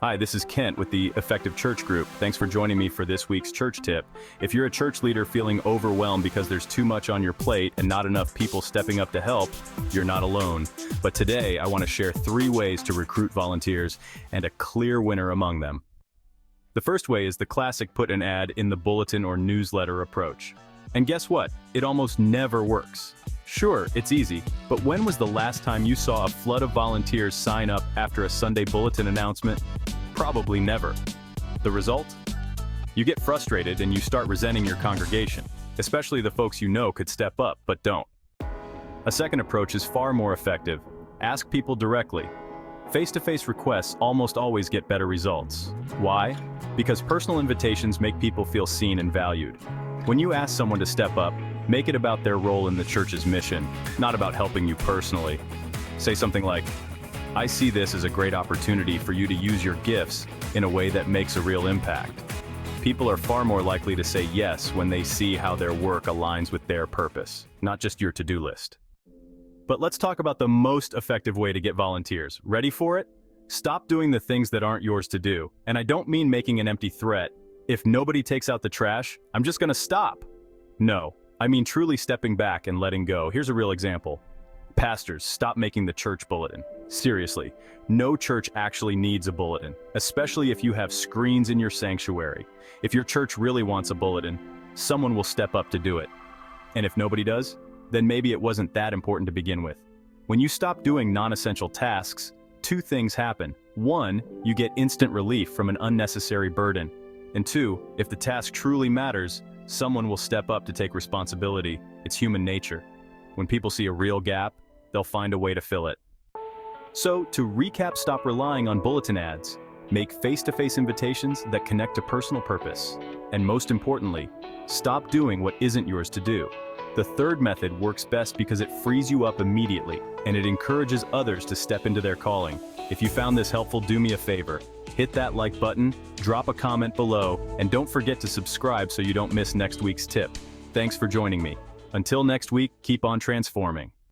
Hi, this is Kent with the Effective Church Group. Thanks for joining me for this week's church tip. If you're a church leader feeling overwhelmed because there's too much on your plate and not enough people stepping up to help, you're not alone. But today, I want to share 3 ways to recruit volunteers and a clear winner among them. The first way is the classic put an ad in the bulletin or newsletter approach. And guess what? It almost never works. Sure, it's easy, but when was the last time you saw a flood of volunteers sign up after a Sunday bulletin announcement? Probably never. The result? You get frustrated and you start resenting your congregation, especially the folks you know could step up but don't. A second approach is far more effective. Ask people directly. Face-to-face requests almost always get better results. Why? Because personal invitations make people feel seen and valued. When you ask someone to step up, make it about their role in the church's mission, not about helping you personally. Say something like, "I see this as a great opportunity for you to use your gifts in a way that makes a real impact." People are far more likely to say yes when they see how their work aligns with their purpose, not just your to-do list. But let's talk about the most effective way to get volunteers. Ready for it? Stop doing the things that aren't yours to do. And I don't mean making an empty threat. If nobody takes out the trash, I'm just gonna stop. No, I mean truly stepping back and letting go. Here's a real example. Pastors, stop making the church bulletin. Seriously, no church actually needs a bulletin, especially if you have screens in your sanctuary. If your church really wants a bulletin, someone will step up to do it. And if nobody does, then maybe it wasn't that important to begin with. When you stop doing non-essential tasks, 2 things happen. 1, you get instant relief from an unnecessary burden. And 2, if the task truly matters, someone will step up to take responsibility. It's human nature. When people see a real gap, they'll find a way to fill it. So, to recap, stop relying on bulletin ads. Make face-to-face invitations that connect to personal purpose. And most importantly, stop doing what isn't yours to do. The third method works best because it frees you up immediately, and it encourages others to step into their calling. If you found this helpful, do me a favor. Hit that like button, drop a comment below, and don't forget to subscribe so you don't miss next week's tip. Thanks for joining me. Until next week, keep on transforming.